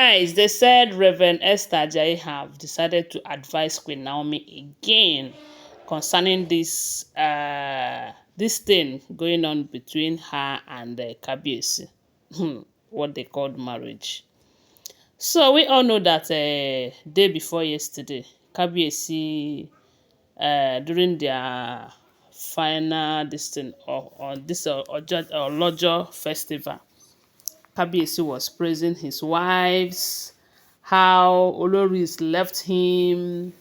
guys, they said Reverend Esther Ajayi have decided to advise Queen Naomi again concerning this thing going on between her and Kabiyesi, what they called marriage. So we all know that day before yesterday, Kabiyesi, during their final this thing or this or Lojo festival, Kabiyesi was praising his wives, how Olories left him,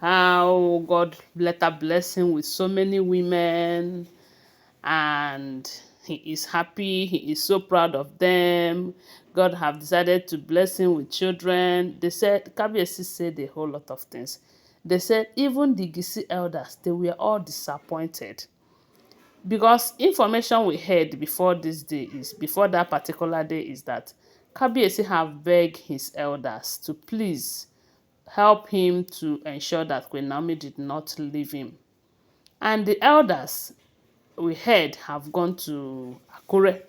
how God later blessed him with so many women, and he is happy, he is so proud of them. God have decided to bless him with children. They said, Kabiyesi said a whole lot of things. They said even the Gisi elders, they were all disappointed. Because information we heard before before that particular day is that Kabiyesi have begged his elders to please help him to ensure that Queen Naomi did not leave him. And the elders we heard have gone to Akure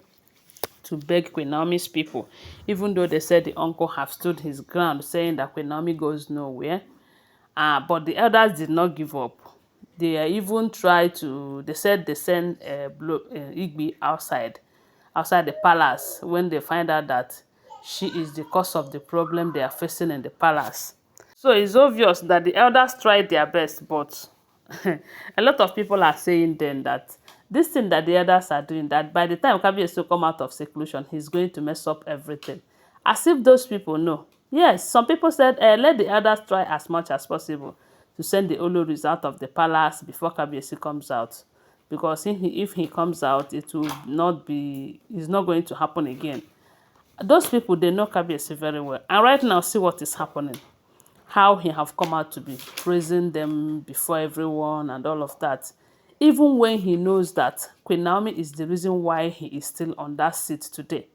to beg Queen Naomi's people, even though they said the uncle have stood his ground saying that Queen Naomi goes nowhere. But the elders did not give up. They even tried to, they said they sent Igbi outside the palace when they find out that she is the cause of the problem they are facing in the palace. So it's obvious that the elders tried their best, but a lot of people are saying then that this thing that the elders are doing, that by the time Kabiyesi will come out of seclusion, he's going to mess up everything. As if those people know. Yes, some people said, let the elders try as much as possible to send the Oloris out of the palace before Kabiyesi comes out. Because if he comes out, it will not be, it's not going to happen again. Those people, they know Kabiyesi very well. And right now, see what is happening. How he have come out to be praising them before everyone and all of that. Even when he knows that Queen Naomi is the reason why he is still on that seat today.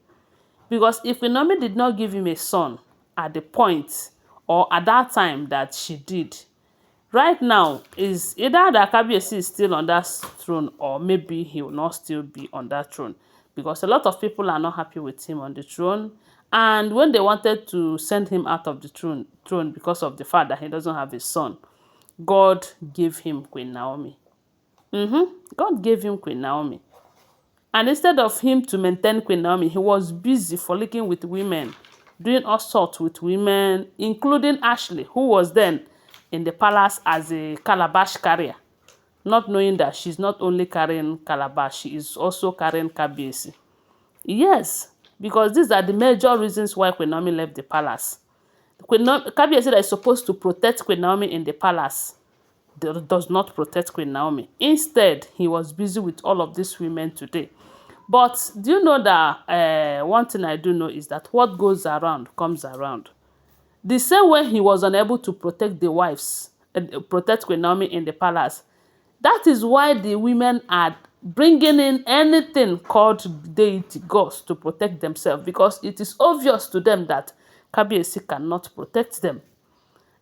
Because if Queen Naomi did not give him a son at the point or at that time that she did, right now is either that Kabiyesi is still on that throne or maybe he will not still be on that throne. Because a lot of people are not happy with him on the throne. And when they wanted to send him out of the throne because of the fact that he doesn't have a son, God gave him Queen Naomi. God gave him Queen Naomi. And instead of him to maintain Queen Naomi, he was busy frolicking with women, doing all sorts with women, including Ashley, who was then in the palace as a calabash carrier, not knowing that she's not only carrying calabash, she is also carrying Kabiyesi. Yes, because these are the major reasons why Queen Naomi left the palace. Kabiyesi that is supposed to protect Queen Naomi in the palace does not protect Queen Naomi. Instead, he was busy with all of these women today. But do you know that one thing I do know is that what goes around comes around. The same way he was unable to protect the wives, protect Queen Naomi in the palace, that is why the women are bringing in anything called deity gods to protect themselves, because it is obvious to them that Kabiyesi cannot protect them.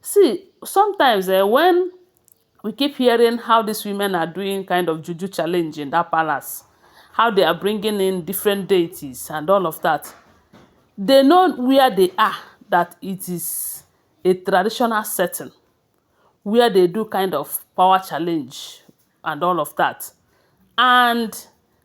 See, sometimes when we keep hearing how these women are doing kind of juju challenge in that palace, how they are bringing in different deities and all of that, they know where they are, that it is a traditional setting where they do kind of power challenge and all of that. And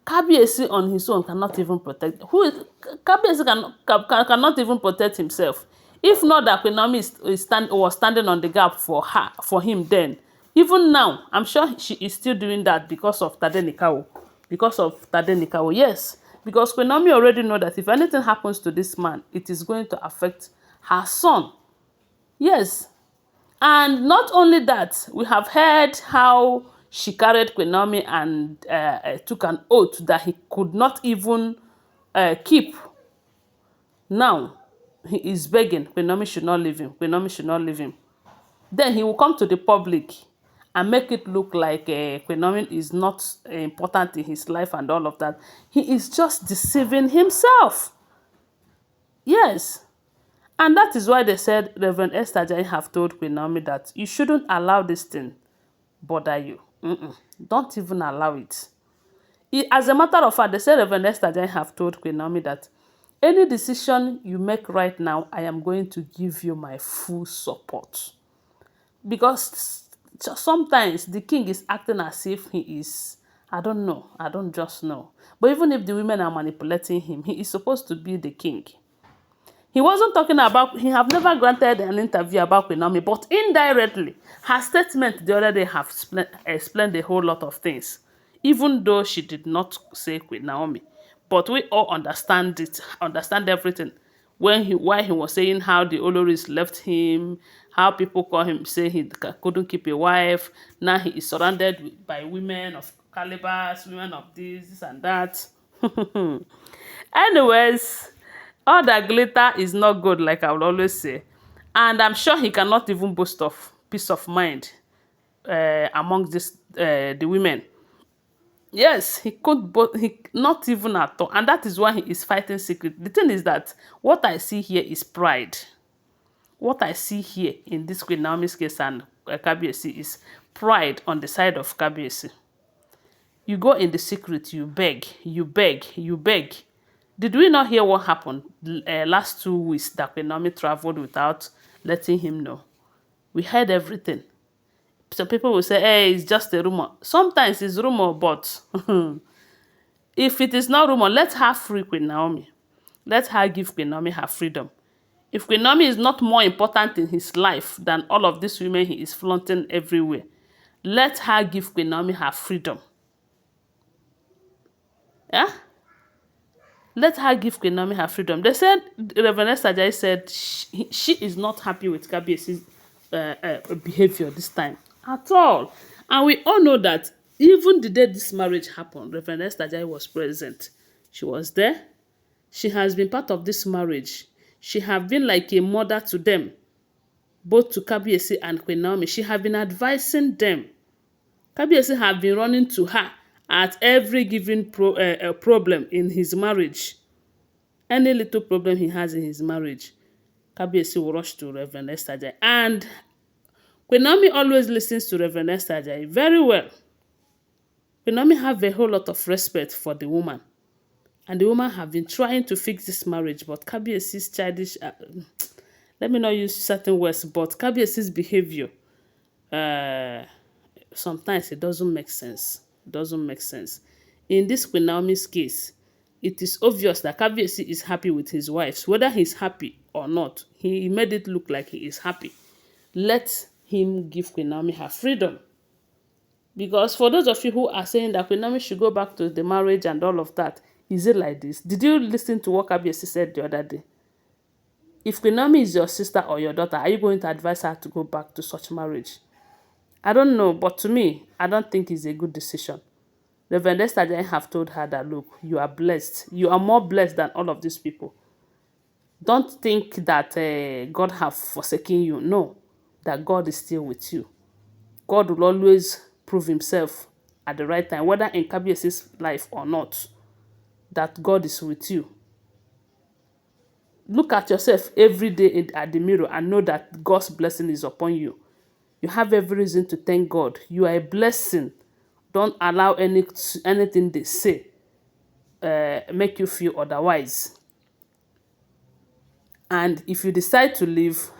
Kabiyesi on his own cannot even protect. Kabiyesi cannot even protect himself. If not that Queen Naomi was standing on the gap for him then. Even now, I'm sure she is still doing that because of Tadenikawo. Because of Tadenikawo, yes. Because Queen Naomi already know that if anything happens to this man, it is going to affect her son. Yes. And not only that, we have heard how she carried Queen Naomi and took an oath that he could not even keep. Now, he is begging Queen Naomi should not leave him. Queen Naomi should not leave him. Then he will come to the public and make it look like Queen Naomi is not important in his life and all of that. He is just deceiving himself. Yes. And that is why they said Reverend Esther Ajayi have told Queen Naomi that you shouldn't allow this thing bother you. Don't even allow it. As a matter of fact, they said Reverend Esther Ajayi have told Queen Naomi that Any decision you make right now, I am going to give you my full support. Because sometimes the king is acting as if he is, I don't know, I don't just know. But even if the women are manipulating him, he is supposed to be the king. He wasn't talking about, he have never granted an interview about Queen Naomi, but indirectly, her statement the other day have explained a whole lot of things, even though she did not say Queen Naomi. But we all understand it, understand everything. Why he was saying how the Olories left him, how people call him, say he couldn't keep a wife. Now he is surrounded by women of calibers, women of this and that. Anyways, all that glitter is not good, like I would always say. And I'm sure he cannot even boast of peace of mind among the women. Yes, he could, but he not even at all. And that is why he is fighting secret. The thing is that what I see here is pride. What I see here in this Queen Naomi's case and Kabiyesi is pride on the side of Kabiyesi. You go in the secret, you beg, you beg, you beg. Did we not hear what happened last 2 weeks that Queen Naomi traveled without letting him know? We heard everything. Some people will say, hey, it's just a rumor. Sometimes it's rumor, but if it is not rumor, let her free Queen Naomi. Let her give Queen Naomi her freedom. If Queen Naomi is not more important in his life than all of these women he is flaunting everywhere, let her give Queen Naomi her freedom. Yeah? Let her give Queen Naomi her freedom. They said, Reverend Esther Ajayi said she is not happy with Kabiyesi's behavior this time at all. And we all know that even the day this marriage happened, Reverend Esther Ajayi was present. She was there. She has been part of this marriage. She has been like a mother to them, both to Kabiyesi and Queen Naomi. She has been advising them. Kabiyesi have been running to her at every given problem in his marriage. Any little problem he has in his marriage, Kabiyesi will rush to Reverend Esther Ajayi. And Queen Naomi always listens to Reverend Esther Ajayi very well. Queen Naomi have a whole lot of respect for the woman. And the woman have been trying to fix this marriage, but Kabiyesi's childish, let me not use certain words, but Kabiyesi's behavior, sometimes it doesn't make sense. It doesn't make sense. In this Queen Naomi's case, it is obvious that Kabiyesi is happy with his wives. Whether he's happy or not, he made it look like he is happy. Let him give Queen Naomi her freedom. Because for those of you who are saying that Queen Naomi should go back to the marriage and all of that, is it like this? Did you listen to what Kabiyesi said the other day? If Queen Naomi is your sister or your daughter, are you going to advise her to go back to such marriage? I don't know, but to me, I don't think it's a good decision. Reverend Esther Ajayi have told her that, look, you are blessed. You are more blessed than all of these people. Don't think that God have forsaken you. No, that God is still with you. God will always prove himself at the right time, whether in Kabiyesi's life or not, that God is with you. Look at yourself every day at the mirror and know that God's blessing is upon you. You have every reason to thank God. You are a blessing. Don't allow anything they say make you feel otherwise. And if you decide to leave,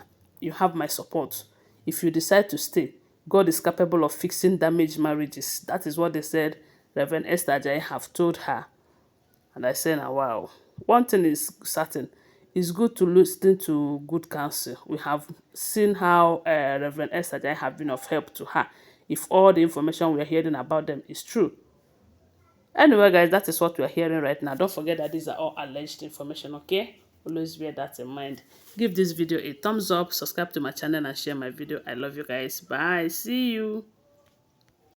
you have my support. If you decide to stay, God is capable of fixing damaged marriages. That is what they said Reverend Esther Ajayi have told her. And I said, now, wow. One thing is certain. It's good to listen to good counsel. We have seen how Reverend Esther Ajayi have been of help to her. If all the information we are hearing about them is true. Anyway, guys, that is what we are hearing right now. Don't forget that these are all alleged information, okay? Always bear that in mind. Give this video a thumbs up, subscribe to my channel, and share my video. I love you guys. Bye. See you.